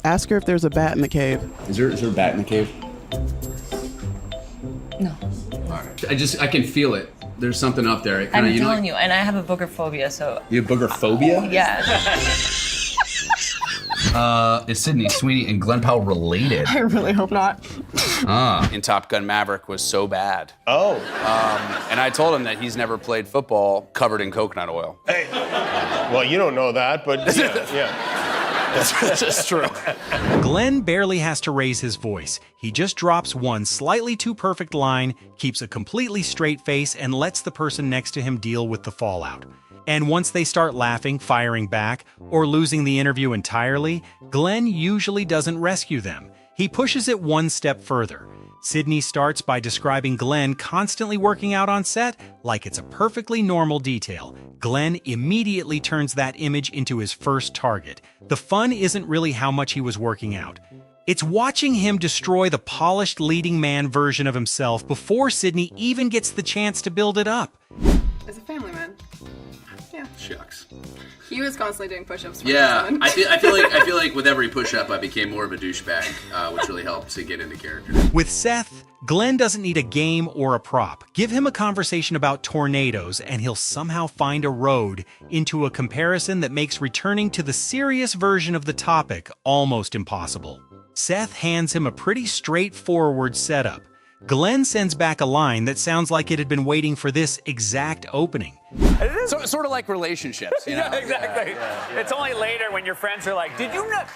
Ask her if there's a bat in the cave. Is there a bat in the cave? No. All right. I can feel it. There's something up there. I'm telling you, and I have a booger phobia, so. You have booger phobia? Yeah. Is Sydney Sweeney and Glen Powell related? I really hope not. In Top Gun Maverick was so bad. Oh. And I told him that he's never played football covered in coconut oil. Hey. Well, you don't know that, but yeah. That's true. Glen barely has to raise his voice. He just drops one slightly too perfect line, keeps a completely straight face, and lets the person next to him deal with the fallout. And once they start laughing, firing back, or losing the interview entirely, Glen usually doesn't rescue them. He pushes it one step further. Sydney starts by describing Glen constantly working out on set like it's a perfectly normal detail. Glen immediately turns that image into his first target. The fun isn't really how much he was working out. It's watching him destroy the polished leading man version of himself before Sydney even gets the chance to build it up. As a family man. Yeah. Shucks. He was constantly doing push-ups. Yeah, I feel like with every push-up I became more of a douchebag, which really helped to get into character. With Seth, Glen doesn't need a game or a prop. Give him a conversation about tornadoes and he'll somehow find a road into a comparison that makes returning to the serious version of the topic almost impossible. Seth hands him a pretty straightforward setup. Glen sends back a line that sounds like it had been waiting for this exact opening. So, sort of like relationships, you know? Yeah, exactly. It's only later when your friends are like, could you not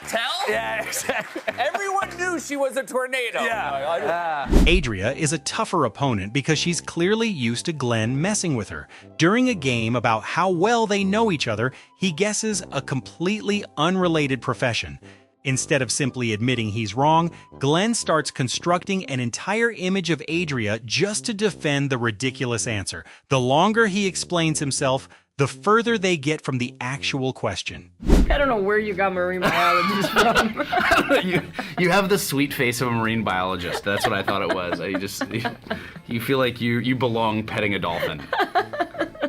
tell? Yeah, exactly. Everyone knew she was a tornado. Yeah. Adria is a tougher opponent because she's clearly used to Glen messing with her. During a game about how well they know each other, he guesses a completely unrelated profession. Instead of simply admitting he's wrong, Glen starts constructing an entire image of Adria just to defend the ridiculous answer. The longer he explains himself, the further they get from the actual question. I don't know where you got marine biologist from. You have the sweet face of a marine biologist. That's what I thought it was. You feel like you belong petting a dolphin.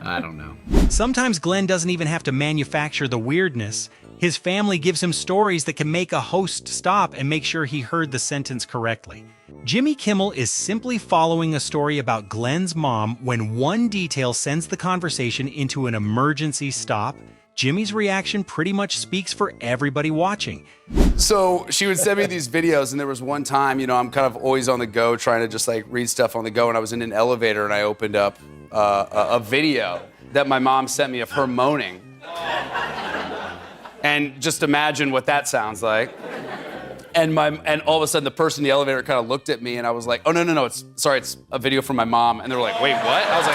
I don't know. Sometimes Glen doesn't even have to manufacture the weirdness. His family gives him stories that can make a host stop and make sure he heard the sentence correctly. Jimmy Kimmel is simply following a story about Glen's mom when one detail sends the conversation into an emergency stop. Jimmy's reaction pretty much speaks for everybody watching. So she would send me these videos, and there was one time, I'm kind of always on the go trying to just like read stuff on the go, and I was in an elevator and I opened up a video that my mom sent me of her moaning. And just imagine what that sounds like. And all of a sudden the person in the elevator kind of looked at me and I was like, oh, no, it's a video from my mom. And they were like, wait, what? I was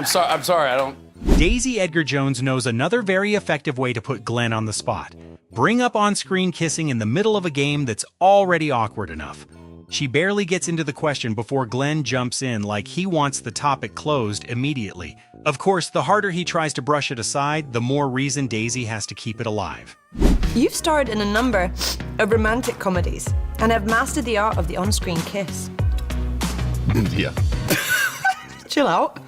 like, I'm sorry, I don't. Daisy Edgar-Jones knows another very effective way to put Glen on the spot. Bring up on-screen kissing in the middle of a game that's already awkward enough. She barely gets into the question before Glen jumps in like he wants the topic closed immediately. Of course, the harder he tries to brush it aside, the more reason Daisy has to keep it alive. You've starred in a number of romantic comedies and have mastered the art of the on-screen kiss. Yeah. Chill out.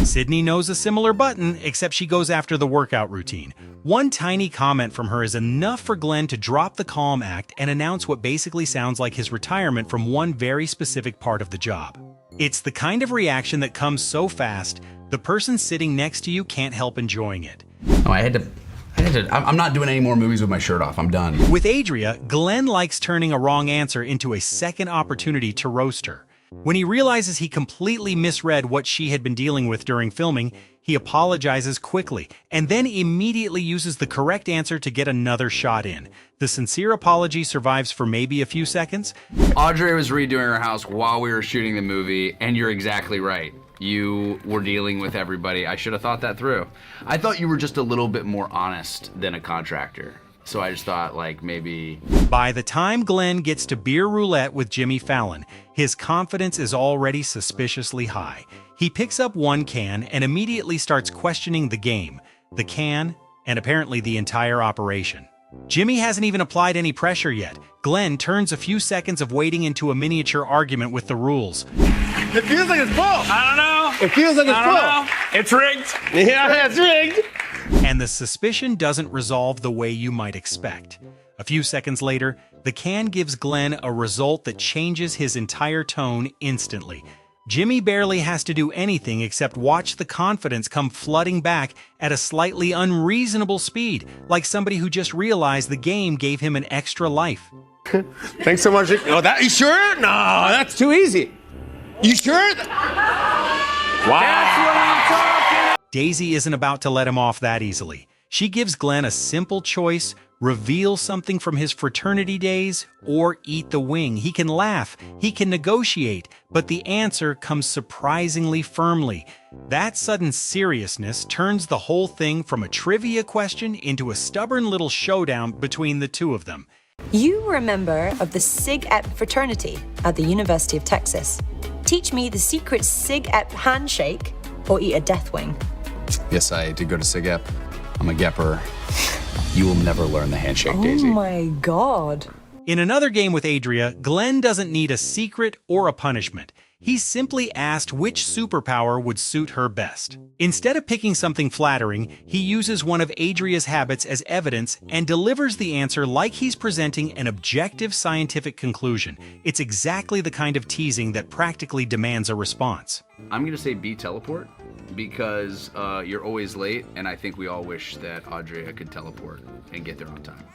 Sydney knows a similar button, except she goes after the workout routine. One tiny comment from her is enough for Glen to drop the calm act and announce what basically sounds like his retirement from one very specific part of the job. It's the kind of reaction that comes so fast, the person sitting next to you can't help enjoying it. No, I'm not doing any more movies with my shirt off. I'm done. With Adria, Glen likes turning a wrong answer into a second opportunity to roast her. When he realizes he completely misread what she had been dealing with during filming, he apologizes quickly and then immediately uses the correct answer to get another shot in. The sincere apology survives for maybe a few seconds. Adria was redoing her house while we were shooting the movie, and you're exactly right. You were dealing with everybody. I should have thought that through. I thought you were just a little bit more honest than a contractor. So I just thought, like, maybe... By the time Glen gets to beer roulette with Jimmy Fallon, his confidence is already suspiciously high. He picks up one can and immediately starts questioning the game, the can, and apparently the entire operation. Jimmy hasn't even applied any pressure yet. Glen turns a few seconds of waiting into a miniature argument with the rules. It feels like it's full. I don't know. It feels like it's full. I don't know. It's rigged. Yeah, it's rigged. And the suspicion doesn't resolve the way you might expect. A few seconds later, the can gives Glen a result that changes his entire tone instantly. Jimmy barely has to do anything except watch the confidence come flooding back at a slightly unreasonable speed, like somebody who just realized the game gave him an extra life. Thanks so much. Oh, that, you sure? No, that's too easy. You sure? Wow. Daisy isn't about to let him off that easily. She gives Glen a simple choice: reveal something from his fraternity days or eat the wing. He can laugh, he can negotiate, but the answer comes surprisingly firmly. That sudden seriousness turns the whole thing from a trivia question into a stubborn little showdown between the two of them. You were a member of the Sig Ep fraternity at the University of Texas. Teach me the secret Sig Ep handshake or eat a death wing. Yes, I did go to Sig Ep. I'm a Gepper. You will never learn the handshake, Daisy. Oh my God. In another game with Adria, Glen doesn't need a secret or a punishment. He's simply asked which superpower would suit her best. Instead of picking something flattering, he uses one of Adria's habits as evidence and delivers the answer like he's presenting an objective scientific conclusion. It's exactly the kind of teasing that practically demands a response. I'm going to say B, teleport, because you're always late, and I think we all wish that Adria could teleport and get there on time.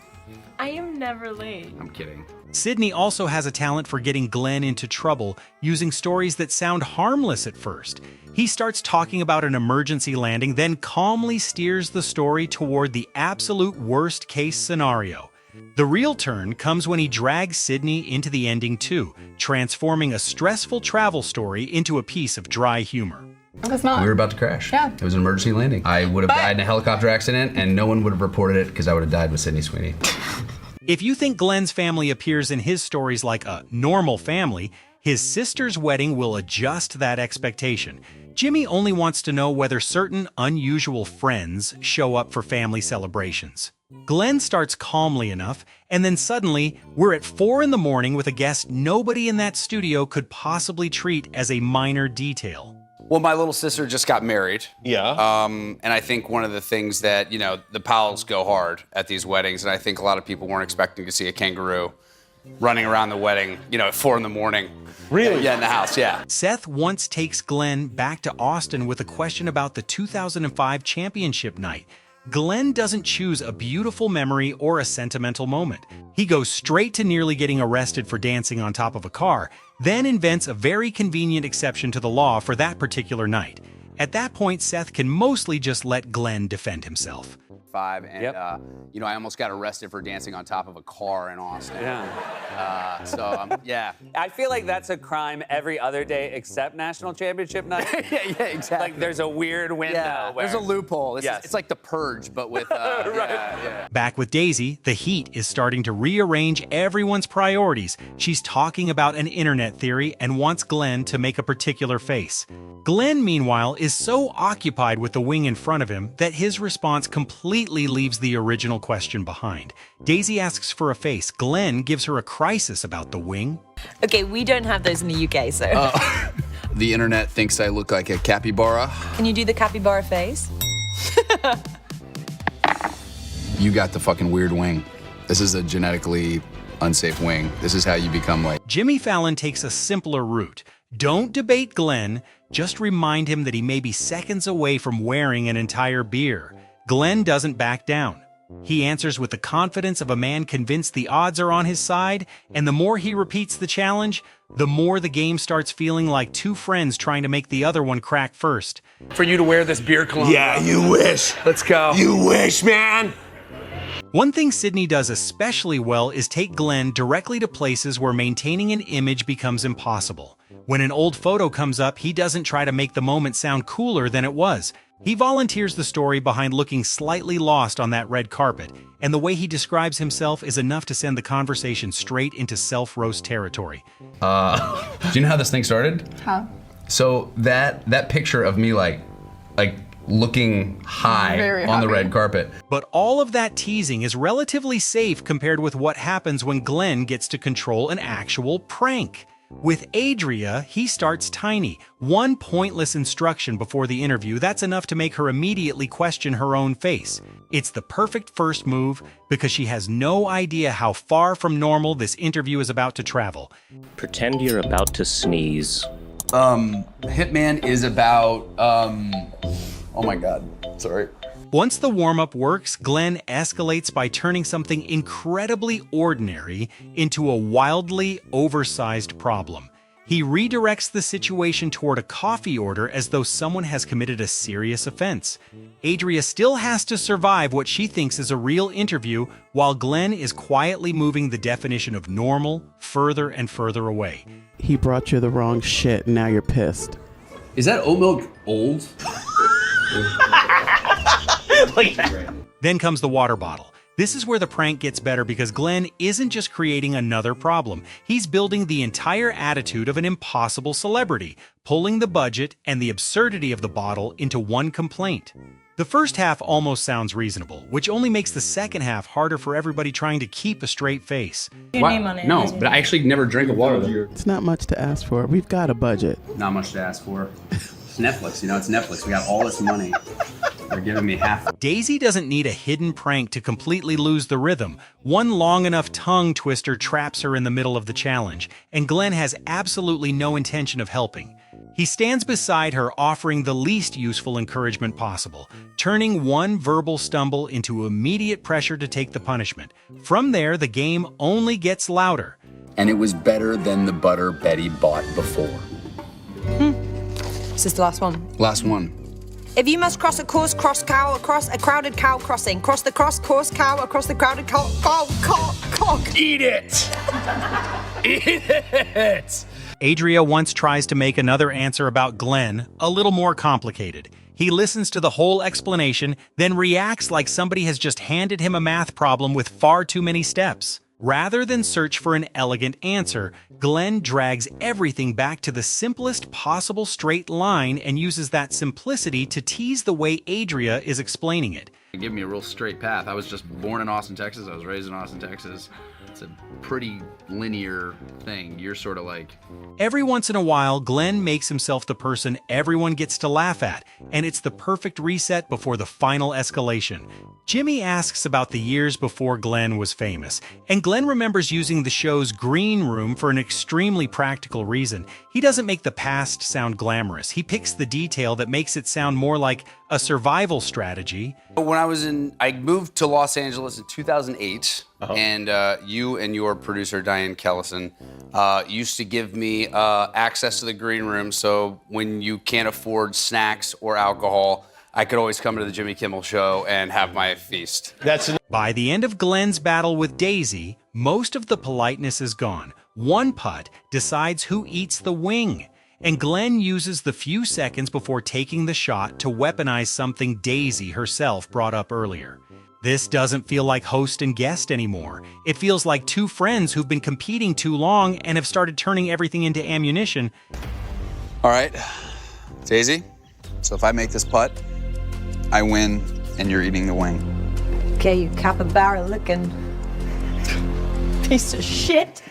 I am never late. I'm kidding. Sydney also has a talent for getting Glen into trouble, using stories that sound harmless at first. He starts talking about an emergency landing, then calmly steers the story toward the absolute worst-case scenario. The real turn comes when he drags Sydney into the ending too, transforming a stressful travel story into a piece of dry humor. It was not. We were about to crash. Yeah. It was an emergency landing. I would have died in a helicopter accident, and no one would have reported it because I would have died with Sydney Sweeney. If you think Glen's family appears in his stories like a normal family, his sister's wedding will adjust that expectation. Jimmy only wants to know whether certain unusual friends show up for family celebrations. Glen starts calmly enough, and then suddenly, we're at 4 in the morning with a guest nobody in that studio could possibly treat as a minor detail. Well, my little sister just got married. Yeah. And I think one of the things that, you know, the Powells go hard at these weddings, and I think a lot of people weren't expecting to see a kangaroo running around the wedding, you know, at 4 in the morning. Really? Yeah, in the house, yeah. Seth once takes Glen back to Austin with a question about the 2005 championship night. Glen doesn't choose a beautiful memory or a sentimental moment. He goes straight to nearly getting arrested for dancing on top of a car, then invents a very convenient exception to the law for that particular night. At that point, Seth can mostly just let Glen defend himself. And, you know, I almost got arrested for dancing on top of a car in Austin. Yeah. Yeah. I feel like that's a crime every other day except national championship night. yeah, exactly. Like there's a weird window. Yeah, where... there's a loophole. Yes. It's like The Purge, but with, Right. Back with Daisy, the heat is starting to rearrange everyone's priorities. She's talking about an internet theory and wants Glen to make a particular face. Glen, meanwhile, is so occupied with the wing in front of him that his response completely leaves the original question behind. Daisy asks for a face. Glen gives her a crisis about the wing. Okay, we don't have those in the UK, so. the internet thinks I look like a capybara. Can you do the capybara face? You got the fucking weird wing. This is a genetically unsafe wing. This is how you become like... Jimmy Fallon takes a simpler route. Don't debate Glen, just remind him that he may be seconds away from wearing an entire beer. Glen doesn't back down. He answers with the confidence of a man convinced the odds are on his side, and the more he repeats the challenge, the more the game starts feeling like two friends trying to make the other one crack first. For you to wear this beer cologne. Yeah, you wish. Let's go. You wish, man. One thing Sydney does especially well is take Glen directly to places where maintaining an image becomes impossible. When an old photo comes up, he doesn't try to make the moment sound cooler than it was. He volunteers the story behind looking slightly lost on that red carpet, and the way he describes himself is enough to send the conversation straight into self-roast territory. Do you know how this thing started? How? So that picture of me like looking high Very on the happy. red carpet. But all of that teasing is relatively safe compared with what happens when Glen gets to control an actual prank. With Adria, he starts tiny. One pointless instruction before the interview, that's enough to make her immediately question her own face. It's the perfect first move because she has no idea how far from normal this interview is about to travel. Pretend you're about to sneeze. Hitman is about, oh my God, sorry. Once the warm-up works, Glen escalates by turning something incredibly ordinary into a wildly oversized problem. He redirects the situation toward a coffee order as though someone has committed a serious offense. Adria still has to survive what she thinks is a real interview, while Glen is quietly moving the definition of normal further and further away. He brought you the wrong shit, and now you're pissed. Is that oat milk old? Then comes the water bottle. This is where the prank gets better because Glen isn't just creating another problem. He's building the entire attitude of an impossible celebrity, pulling the budget and the absurdity of the bottle into one complaint. The first half almost sounds reasonable, which only makes the second half harder for everybody trying to keep a straight face. Your name on it. No, but I actually never drank a water though. It's not much to ask for. We've got a budget. Not much to ask for. It's Netflix, you know, it's Netflix. We got all this money. They're giving me half. Daisy doesn't need a hidden prank to completely lose the rhythm. One long enough tongue twister traps her in the middle of the challenge, and Glen has absolutely no intention of helping. He stands beside her, offering the least useful encouragement possible, turning one verbal stumble into immediate pressure to take the punishment. From there, the game only gets louder. And it was better than the butter Betty bought before. This is the last one. Last one. If you must cross a course cow across a crowded cow crossing, cross the course cow across the crowded cow. Eat it! Eat it! Adria once tries to make another answer about Glen a little more complicated. He listens to the whole explanation, then reacts like somebody has just handed him a math problem with far too many steps. Rather than search for an elegant answer, Glen drags everything back to the simplest possible straight line and uses that simplicity to tease the way Adria is explaining it. Give me a real straight path. I was just born in Austin, Texas. I was raised in Austin, Texas. It's a pretty linear thing. You're sort of like... Every once in a while, Glen makes himself the person everyone gets to laugh at, and it's the perfect reset before the final escalation. Jimmy asks about the years before Glen was famous, and Glen remembers using the show's green room for an extremely practical reason. He doesn't make the past sound glamorous. He picks the detail that makes it sound more like a survival strategy. When I moved to Los Angeles in 2008, and you and your producer, Diane Kellison, used to give me access to the green room, so when you can't afford snacks or alcohol, I could always come to the Jimmy Kimmel show and have my feast. By the end of Glen's battle with Daisy, most of the politeness is gone. One putt decides who eats the wing, and Glen uses the few seconds before taking the shot to weaponize something Daisy herself brought up earlier. This doesn't feel like host and guest anymore. It feels like two friends who've been competing too long and have started turning everything into ammunition. All right, Daisy, so if I make this putt, I win, and you're eating the wing. Okay, you capybara looking piece of shit.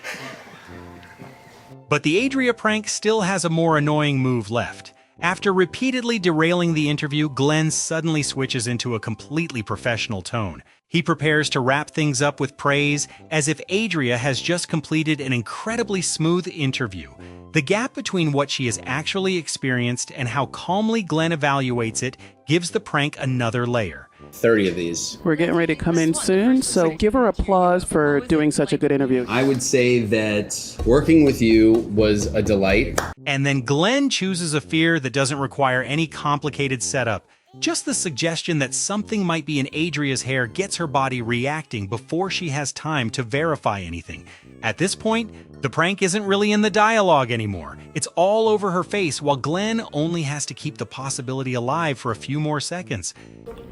But the Adria prank still has a more annoying move left. After repeatedly derailing the interview, Glen suddenly switches into a completely professional tone. He prepares to wrap things up with praise, as if Adria has just completed an incredibly smooth interview. The gap between what she has actually experienced and how calmly Glen evaluates it gives the prank another layer. 30 of these. We're getting ready to come in soon, so give her applause for doing such a good interview. I would say that working with you was a delight. And then Glen chooses a fear that doesn't require any complicated setup. Just the suggestion that something might be in Adria's hair gets her body reacting before she has time to verify anything. At this point, the prank isn't really in the dialogue anymore. It's all over her face, while Glen only has to keep the possibility alive for a few more seconds.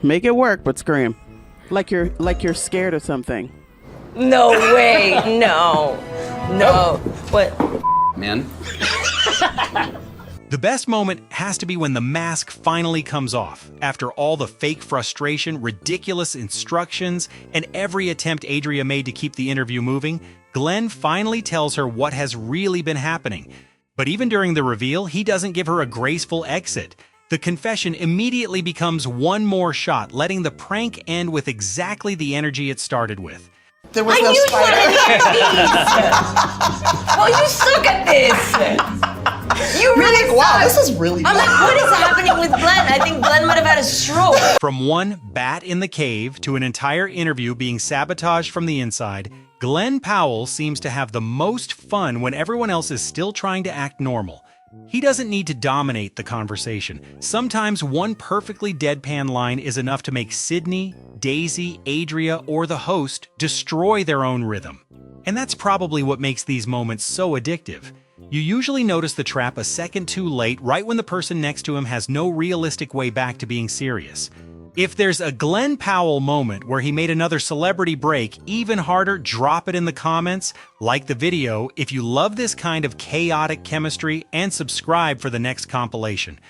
Make it work, but scream. Like you're scared of something. No way. No. No. What? Man. The best moment has to be when the mask finally comes off. After all the fake frustration, ridiculous instructions, and every attempt Adria made to keep the interview moving, Glen finally tells her what has really been happening. But even during the reveal, he doesn't give her a graceful exit. The confession immediately becomes one more shot, letting the prank end with exactly the energy it started with. There was no spider. Well, you suck at this. You really suck. Wow, this is really I'm like, what is happening with Glen? I think Glen might have had a stroke. From one bat in the cave to an entire interview being sabotaged from the inside, Glen Powell seems to have the most fun when everyone else is still trying to act normal. He doesn't need to dominate the conversation. Sometimes one perfectly deadpan line is enough to make Sydney, Daisy, Adria, or the host destroy their own rhythm. And that's probably what makes these moments so addictive. You usually notice the trap a second too late, right when the person next to him has no realistic way back to being serious. If there's a Glen Powell moment where he made another celebrity break even harder, drop it in the comments, like the video if you love this kind of chaotic chemistry, and subscribe for the next compilation.